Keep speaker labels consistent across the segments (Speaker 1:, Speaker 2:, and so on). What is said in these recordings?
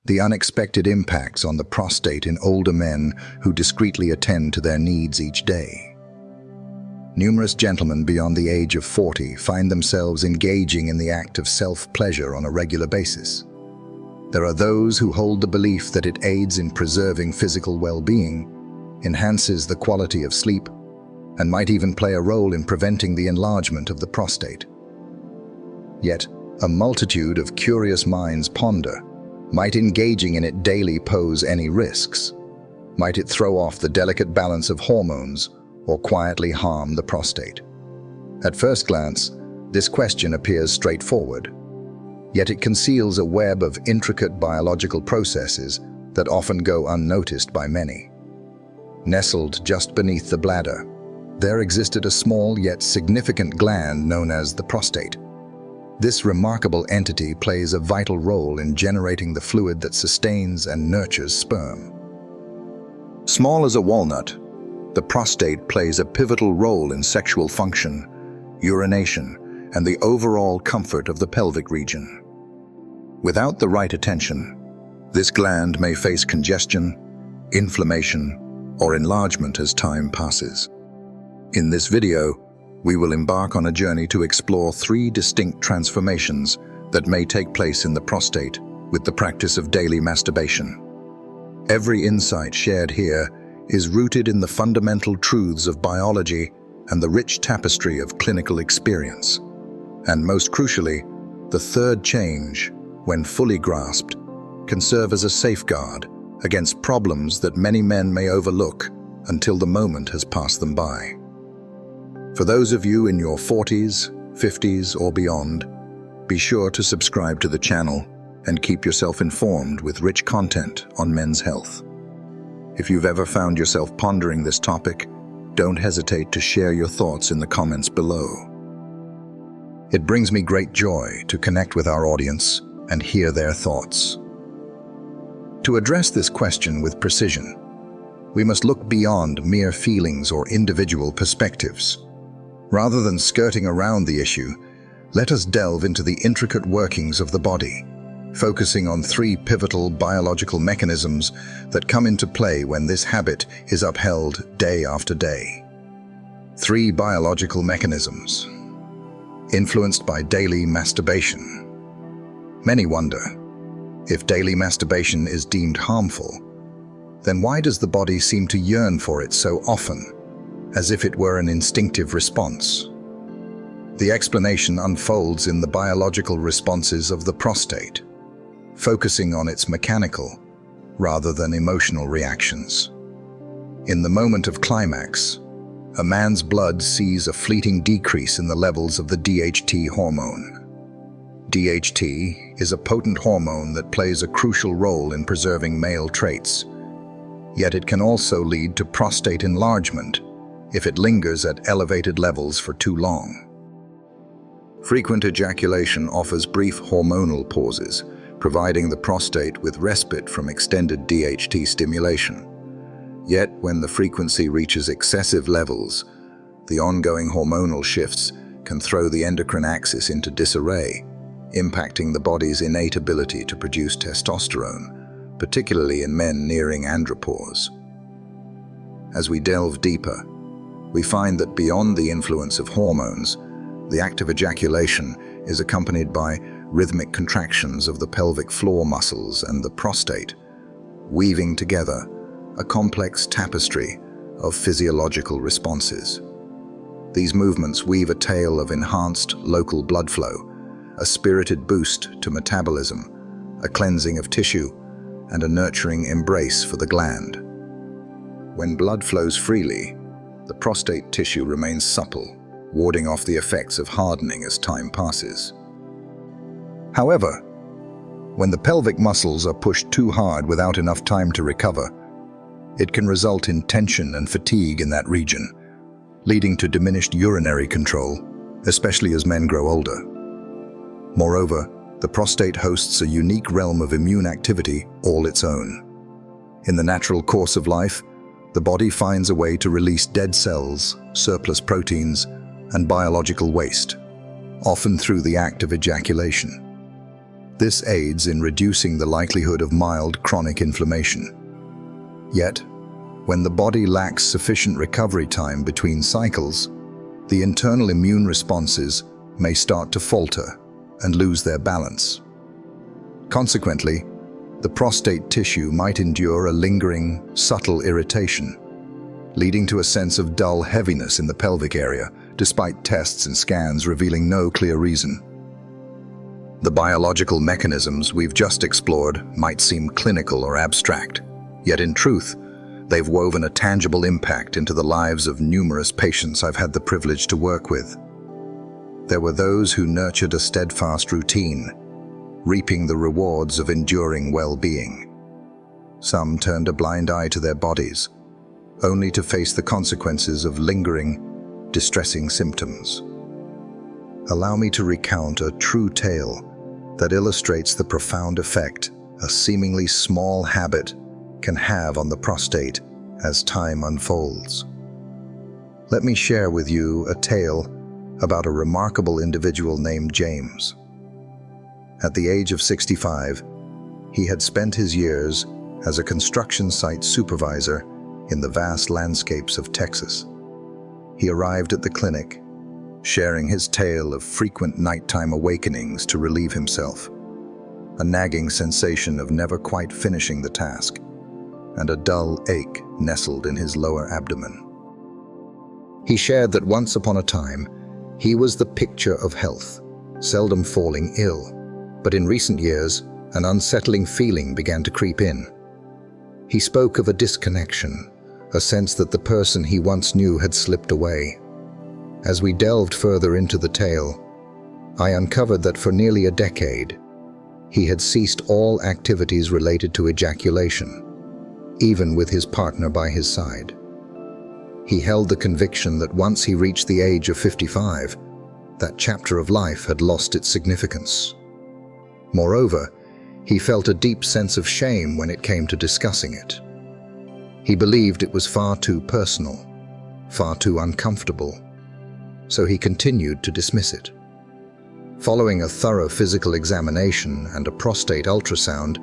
Speaker 1: the unexpected impacts on the prostate in older men who discreetly attend to their needs each day. Numerous gentlemen beyond the age of 40 find themselves engaging in the act of self-pleasure on a regular basis. There are those who hold the belief that it aids in preserving physical well-being, enhances the quality of sleep, and might even play a role in preventing the enlargement of the prostate. Yet, a multitude of curious minds ponder, might engaging in it daily pose any risks? Might it throw off the delicate balance of hormones or quietly harm the prostate? At first glance, this question appears straightforward, yet it conceals a web of intricate biological processes that often go unnoticed by many. Nestled just beneath the bladder, there existed a small yet significant gland known as the prostate. This remarkable entity plays a vital role in generating the fluid that sustains and nurtures sperm. Small as a walnut, the prostate plays a pivotal role in sexual function, urination, and the overall comfort of the pelvic region. Without the right attention, this gland may face congestion, inflammation, or enlargement as time passes. In this video, we will embark on a journey to explore 3 distinct transformations that may take place in the prostate with the practice of daily masturbation. Every insight shared here is rooted in the fundamental truths of biology and the rich tapestry of clinical experience. And most crucially, the third change, when fully grasped, can serve as a safeguard against problems that many men may overlook until the moment has passed them by. For those of you in your 40s, 50s, or beyond, be sure to subscribe to the channel and keep yourself informed with rich content on men's health. If you've ever found yourself pondering this topic, don't hesitate to share your thoughts in the comments below. It brings me great joy to connect with our audience and hear their thoughts. To address this question with precision, we must look beyond mere feelings or individual perspectives. Rather than skirting around the issue, let us delve into the intricate workings of the body, focusing on 3 pivotal biological mechanisms that come into play when this habit is upheld day after day. 3 biological mechanisms influenced by daily masturbation. Many wonder, if daily masturbation is deemed harmful, then why does the body seem to yearn for it so often, as if it were an instinctive response? The explanation unfolds in the biological responses of the prostate, focusing on its mechanical rather than emotional reactions. In the moment of climax, a man's blood sees a fleeting decrease in the levels of the DHT hormone. DHT is a potent hormone that plays a crucial role in preserving male traits, yet it can also lead to prostate enlargement if it lingers at elevated levels for too long. Frequent ejaculation offers brief hormonal pauses, providing the prostate with respite from extended DHT stimulation. Yet, when the frequency reaches excessive levels, the ongoing hormonal shifts can throw the endocrine axis into disarray, impacting the body's innate ability to produce testosterone, particularly in men nearing andropause. As we delve deeper, we find that beyond the influence of hormones, the act of ejaculation is accompanied by rhythmic contractions of the pelvic floor muscles and the prostate, weaving together a complex tapestry of physiological responses. These movements weave a tale of enhanced local blood flow, a spirited boost to metabolism, a cleansing of tissue, and a nurturing embrace for the gland. When blood flows freely, the prostate tissue remains supple, warding off the effects of hardening as time passes. However, when the pelvic muscles are pushed too hard without enough time to recover, it can result in tension and fatigue in that region, leading to diminished urinary control, especially as men grow older. Moreover, the prostate hosts a unique realm of immune activity all its own. In the natural course of life, the body finds a way to release dead cells, surplus proteins, and biological waste, often through the act of ejaculation. This aids in reducing the likelihood of mild chronic inflammation. Yet, when the body lacks sufficient recovery time between cycles, the internal immune responses may start to falter and lose their balance. Consequently, the prostate tissue might endure a lingering, subtle irritation, leading to a sense of dull heaviness in the pelvic area, despite tests and scans revealing no clear reason. The biological mechanisms we've just explored might seem clinical or abstract, yet in truth, they've woven a tangible impact into the lives of numerous patients I've had the privilege to work with. There were those who nurtured a steadfast routine, reaping the rewards of enduring well-being. Some turned a blind eye to their bodies, only to face the consequences of lingering, distressing symptoms. Allow me to recount a true tale that illustrates the profound effect a seemingly small habit can have on the prostate as time unfolds. Let me share with you a tale about a remarkable individual named James. At the age of 65, he had spent his years as a construction site supervisor in the vast landscapes of Texas. He arrived at the clinic, sharing his tale of frequent nighttime awakenings to relieve himself, a nagging sensation of never quite finishing the task, and a dull ache nestled in his lower abdomen. He shared that once upon a time, he was the picture of health, seldom falling ill, but in recent years, an unsettling feeling began to creep in. He spoke of a disconnection, a sense that the person he once knew had slipped away. As we delved further into the tale, I uncovered that for nearly a decade, he had ceased all activities related to ejaculation, even with his partner by his side. He held the conviction that once he reached the age of 55, that chapter of life had lost its significance. Moreover, he felt a deep sense of shame when it came to discussing it. He believed it was far too personal, far too uncomfortable, so he continued to dismiss it. Following a thorough physical examination and a prostate ultrasound,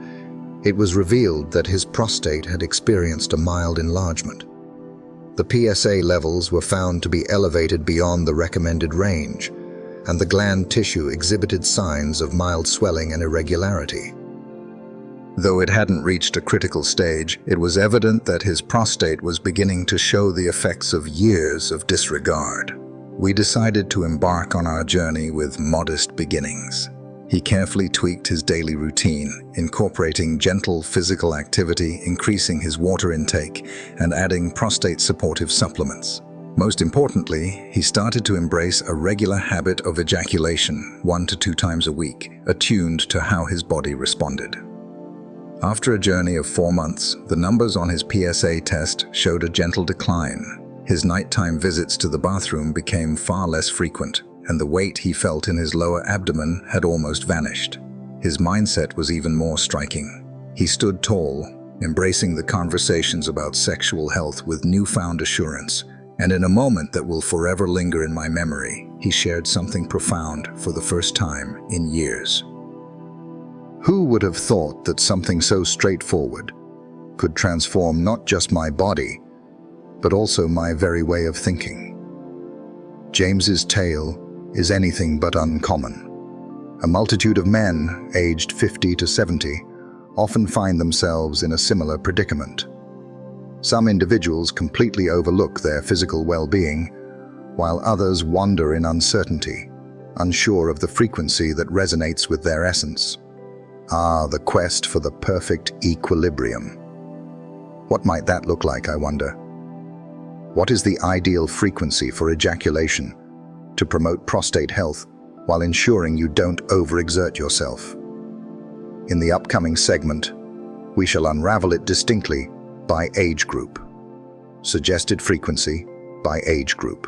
Speaker 1: it was revealed that his prostate had experienced a mild enlargement. The PSA levels were found to be elevated beyond the recommended range, and the gland tissue exhibited signs of mild swelling and irregularity. Though it hadn't reached a critical stage, it was evident that his prostate was beginning to show the effects of years of disregard. We decided to embark on our journey with modest beginnings. He carefully tweaked his daily routine, incorporating gentle physical activity, increasing his water intake, and adding prostate supportive supplements. Most importantly, he started to embrace a regular habit of ejaculation 1 to 2 times a week, attuned to how his body responded. After a journey of 4 months, the numbers on his PSA test showed a gentle decline. His nighttime visits to the bathroom became far less frequent, and the weight he felt in his lower abdomen had almost vanished. His mindset was even more striking. He stood tall, embracing the conversations about sexual health with newfound assurance, and in a moment that will forever linger in my memory, he shared something profound for the first time in years. Who would have thought that something so straightforward could transform not just my body, but also my very way of thinking? James's tale is anything but uncommon. A multitude of men, aged 50 to 70, often find themselves in a similar predicament. Some individuals completely overlook their physical well-being, while others wander in uncertainty, unsure of the frequency that resonates with their essence. Ah, the quest for the perfect equilibrium. What might that look like, I wonder? What is the ideal frequency for ejaculation to promote prostate health while ensuring you don't overexert yourself? In the upcoming segment, we shall unravel it distinctly by age group. Suggested frequency by age group.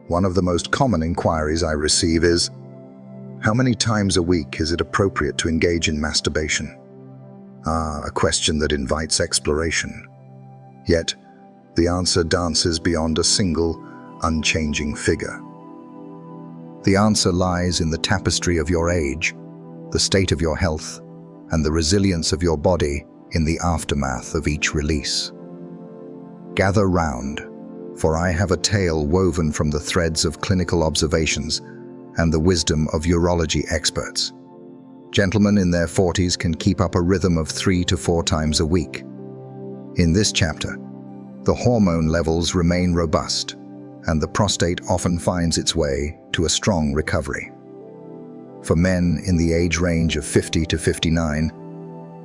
Speaker 1: One of the most common inquiries I receive is, how many times a week is it appropriate to engage in masturbation? Ah, a question that invites exploration. Yet, the answer dances beyond a single, unchanging figure. The answer lies in the tapestry of your age, the state of your health, and the resilience of your body in the aftermath of each release. Gather round, for I have a tale woven from the threads of clinical observations and the wisdom of urology experts. Gentlemen in their 40s can keep up a rhythm of 3 to 4 times a week. In this chapter, the hormone levels remain robust, and the prostate often finds its way to a strong recovery. For men in the age range of 50 to 59,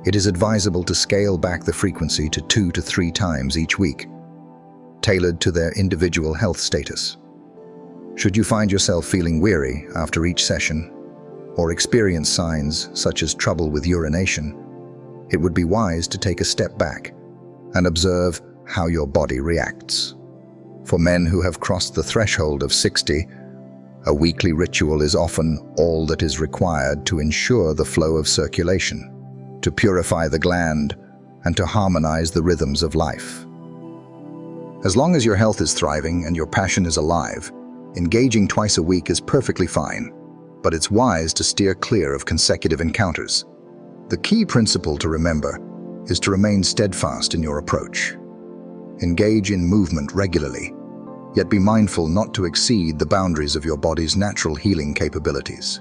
Speaker 1: it is advisable to scale back the frequency to 2 to 3 times each week, tailored to their individual health status. Should you find yourself feeling weary after each session, or experience signs such as trouble with urination, it would be wise to take a step back and observe how your body reacts. For men who have crossed the threshold of 60, a weekly ritual is often all that is required to ensure the flow of circulation, to purify the gland, and to harmonize the rhythms of life. As long as your health is thriving and your passion is alive, engaging twice a week is perfectly fine, but it's wise to steer clear of consecutive encounters. The key principle to remember is to remain steadfast in your approach. Engage in movement regularly, yet be mindful not to exceed the boundaries of your body's natural healing capabilities.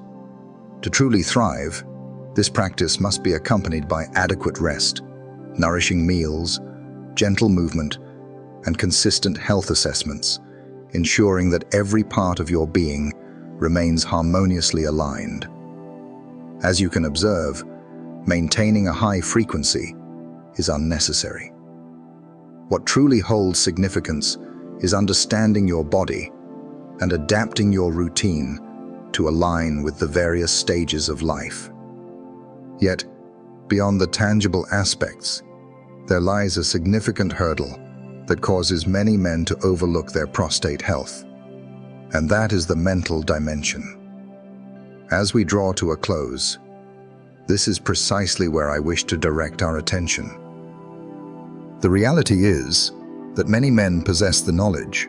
Speaker 1: To truly thrive, this practice must be accompanied by adequate rest, nourishing meals, gentle movement, and consistent health assessments, ensuring that every part of your being remains harmoniously aligned. As you can observe, maintaining a high frequency is unnecessary. What truly holds significance is understanding your body and adapting your routine to align with the various stages of life. Yet, beyond the tangible aspects, there lies a significant hurdle that causes many men to overlook their prostate health, and that is the mental dimension. As we draw to a close, this is precisely where I wish to direct our attention. The reality is that many men possess the knowledge,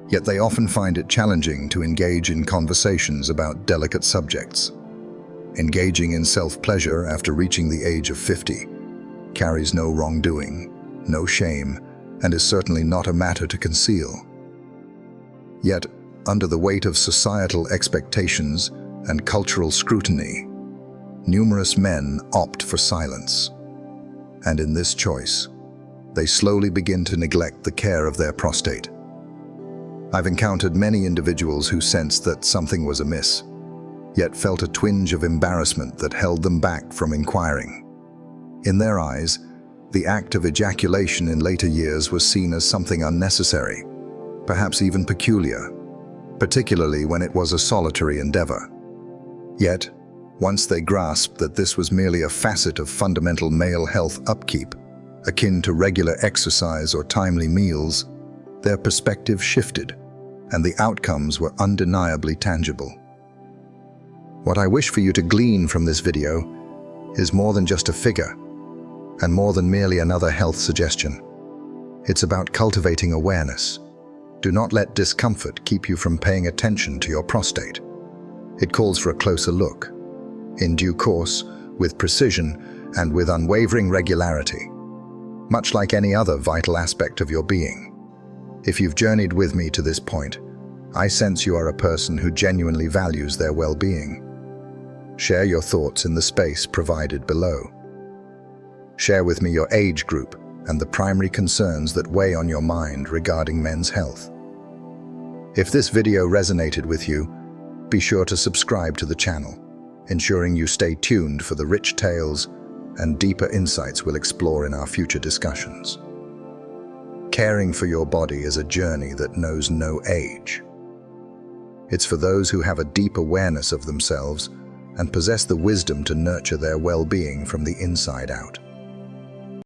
Speaker 1: yet they often find it challenging to engage in conversations about delicate subjects. Engaging in self-pleasure after reaching the age of 50 carries no wrongdoing, no shame, and is certainly not a matter to conceal. Yet, under the weight of societal expectations and cultural scrutiny, numerous men opt for silence. And in this choice, they slowly begin to neglect the care of their prostate. I've encountered many individuals who sensed that something was amiss, yet felt a twinge of embarrassment that held them back from inquiring. In their eyes, the act of ejaculation in later years was seen as something unnecessary, perhaps even peculiar, particularly when it was a solitary endeavor. Yet, once they grasped that this was merely a facet of fundamental male health upkeep, akin to regular exercise or timely meals, their perspective shifted, and the outcomes were undeniably tangible. What I wish for you to glean from this video is more than just a figure, and more than merely another health suggestion. It's about cultivating awareness. Do not let discomfort keep you from paying attention to your prostate. It calls for a closer look, in due course, with precision, and with unwavering regularity, much like any other vital aspect of your being. If you've journeyed with me to this point, I sense you are a person who genuinely values their well-being. Share your thoughts in the space provided below. Share with me your age group and the primary concerns that weigh on your mind regarding men's health. If this video resonated with you, be sure to subscribe to the channel, ensuring you stay tuned for the rich tales and deeper insights we'll explore in our future discussions. Caring for your body is a journey that knows no age. It's for those who have a deep awareness of themselves and possess the wisdom to nurture their well-being from the inside out.